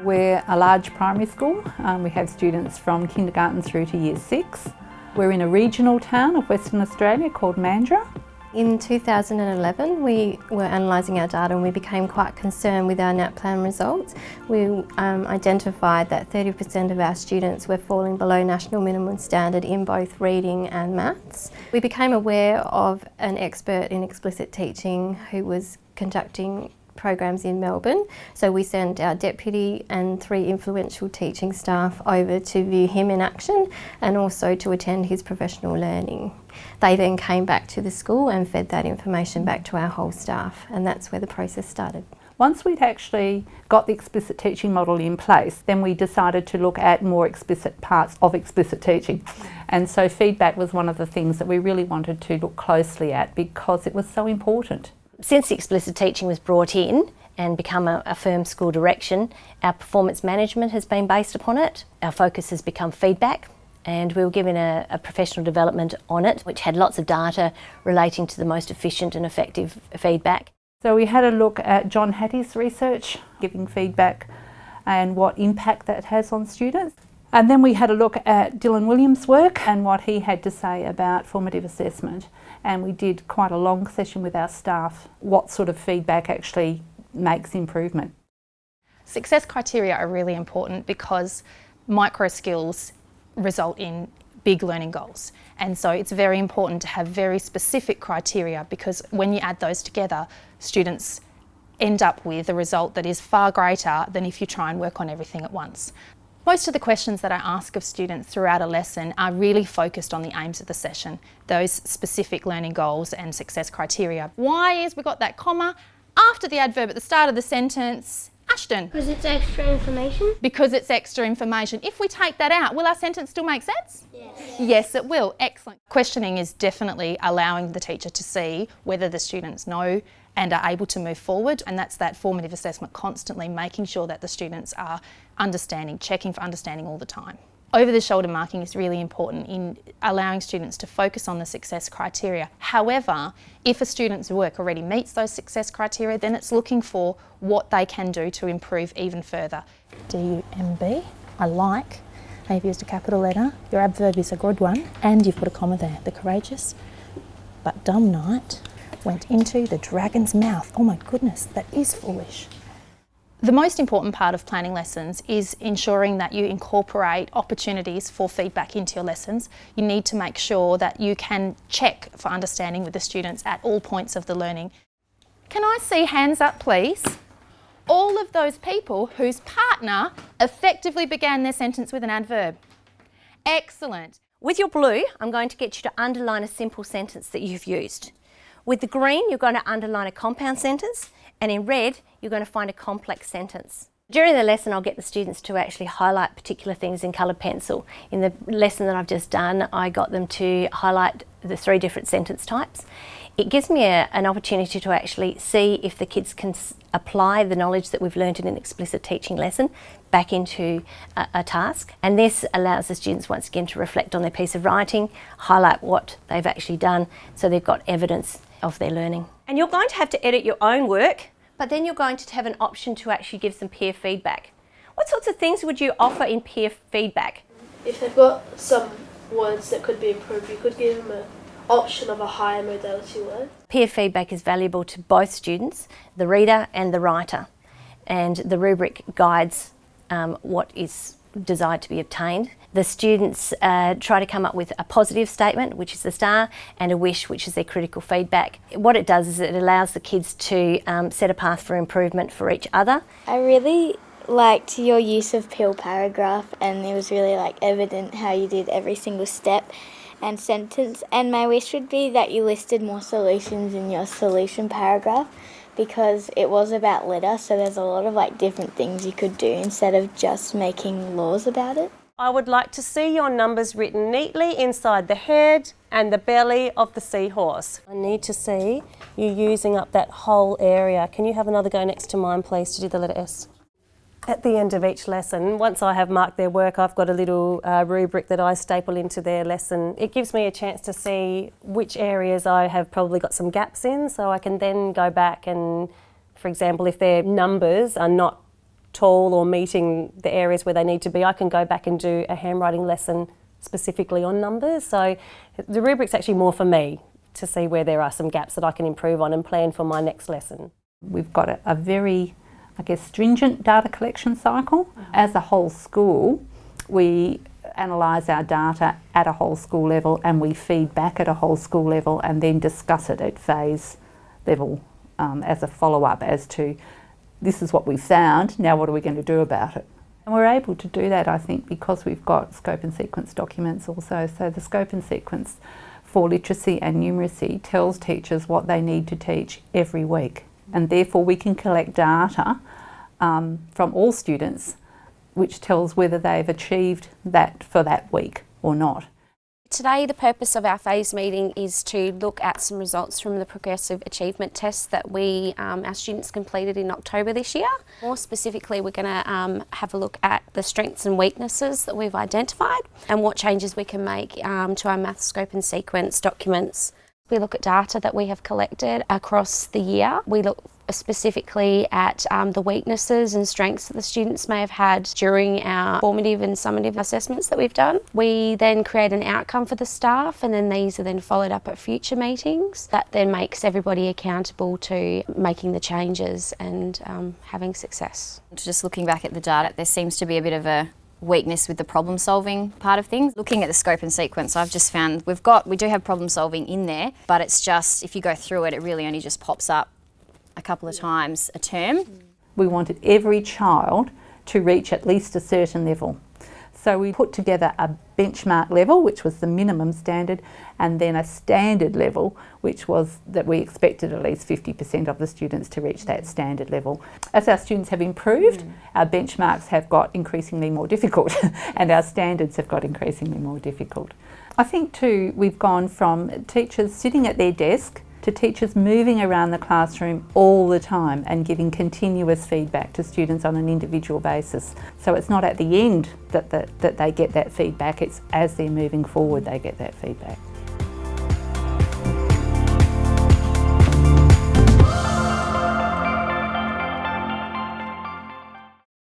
We're a large primary school. We have students from kindergarten through to year 6. We're in a regional town of Western Australia called Mandurah. In 2011 we were analysing our data and we became quite concerned with our NAPLAN results. We identified that 30% of our students were falling below national minimum standard in both reading and maths. We became aware of an expert in explicit teaching who was conducting programs in Melbourne, so we sent our deputy and 3 influential teaching staff over to view him in action and also to attend his professional learning. They then came back to the school and fed that information back to our whole staff, and that's where the process started. Once we'd actually got the explicit teaching model in place, then we decided to look at more explicit parts of explicit teaching. And so feedback was one of the things that we really wanted to look closely at because it was so important. Since explicit teaching was brought in and become a firm school direction, our performance management has been based upon it. Our focus has become feedback, and we were given a professional development on it, which had lots of data relating to the most efficient and effective feedback. So we had a look at John Hattie's research, giving feedback and what impact that has on students. And then we had a look at Dylan Williams' work and what he had to say about formative assessment. And we did quite a long session with our staff, what sort of feedback actually makes improvement. Success criteria are really important because micro skills result in big learning goals. And so it's very important to have very specific criteria because when you add those together, students end up with a result that is far greater than if you try and work on everything at once. Most of the questions that I ask of students throughout a lesson are really focused on the aims of the session, those specific learning goals and success criteria. Why is we got that comma after the adverb at the start of the sentence? Ashton? Because it's extra information. Because it's extra information. If we take that out, will our sentence still make sense? Yes. Yes, it will. Excellent. Questioning is definitely allowing the teacher to see whether the students know and are able to move forward, and that's that formative assessment, constantly making sure that the students are understanding, checking for understanding all the time. Over-the-shoulder marking is really important in allowing students to focus on the success criteria. However, if a student's work already meets those success criteria, then it's looking for what they can do to improve even further. DUMB, I like. I've used a capital letter. Your adverb is a good one, and you've put a comma there. The courageous but dumb knight went into the dragon's mouth. Oh my goodness, that is foolish. The most important part of planning lessons is ensuring that you incorporate opportunities for feedback into your lessons. You need to make sure that you can check for understanding with the students at all points of the learning. Can I see hands up, please? All of those people whose partner effectively began their sentence with an adverb. Excellent. With your blue, I'm going to get you to underline a simple sentence that you've used. With the green, you're going to underline a compound sentence, and in red, you're going to find a complex sentence. During the lesson, I'll get the students to actually highlight particular things in coloured pencil. In the lesson that I've just done, I got them to highlight the 3 different sentence types. It gives me an opportunity to actually see if the kids can apply the knowledge that we've learned in an explicit teaching lesson back into a task. And this allows the students once again to reflect on their piece of writing, highlight what they've actually done, so they've got evidence of their learning. And you're going to have to edit your own work, but then you're going to have an option to actually give some peer feedback. What sorts of things would you offer in peer feedback? If they've got some words that could be improved, you could give them an option of a higher modality word. Peer feedback is valuable to both students, the reader and the writer, and the rubric guides what is desired to be obtained. The students try to come up with a positive statement, which is the star, and a wish, which is their critical feedback. What it does is it allows the kids to set a path for improvement for each other. I really liked your use of peel paragraph, and it was really evident how you did every single step and sentence. And my wish would be that you listed more solutions in your solution paragraph, because it was about litter, so there's a lot of different things you could do instead of just making laws about it. I would like to see your numbers written neatly inside the head and the belly of the seahorse. I need to see you using up that whole area. Can you have another go next to mine, please, to do the letter S? At the end of each lesson, once I have marked their work, I've got a little rubric that I staple into their lesson. It gives me a chance to see which areas I have probably got some gaps in, so I can then go back and, for example, if their numbers are not tall or meeting the areas where they need to be, I can go back and do a handwriting lesson specifically on numbers. So the rubric's actually more for me to see where there are some gaps that I can improve on and plan for my next lesson. We've got a very, I guess, stringent data collection cycle. As a whole school, we analyse our data at a whole school level and we feed back at a whole school level and then discuss it at phase level as a follow-up as to this is what we found, now what are we going to do about it? And we're able to do that, I think, because we've got scope and sequence documents also. So the scope and sequence for literacy and numeracy tells teachers what they need to teach every week. And therefore we can collect data from all students which tells whether they've achieved that for that week or not. Today the purpose of our phase meeting is to look at some results from the progressive achievement tests that our students completed in October this year. More specifically, we're going to have a look at the strengths and weaknesses that we've identified and what changes we can make to our maths scope and sequence documents. We look at data that we have collected across the year. We look specifically at the weaknesses and strengths that the students may have had during our formative and summative assessments that we've done. We then create an outcome for the staff, and then these are then followed up at future meetings. That then makes everybody accountable to making the changes and having success. Just looking back at the data, there seems to be a bit of a weakness with the problem solving part of things. Looking at the scope and sequence, I've just found we do have problem solving in there, but it's just, if you go through it, it really only just pops up a couple of times a term. We wanted every child to reach at least a certain level. So we put together a benchmark level, which was the minimum standard, and then a standard level, which was that we expected at least 50% of the students to reach that standard level. As our students have improved, our benchmarks have got increasingly more difficult and our standards have got increasingly more difficult. I think too, we've gone from teachers sitting at their desk to teachers moving around the classroom all the time and giving continuous feedback to students on an individual basis. So it's not at the end that they get that feedback, it's as they're moving forward they get that feedback.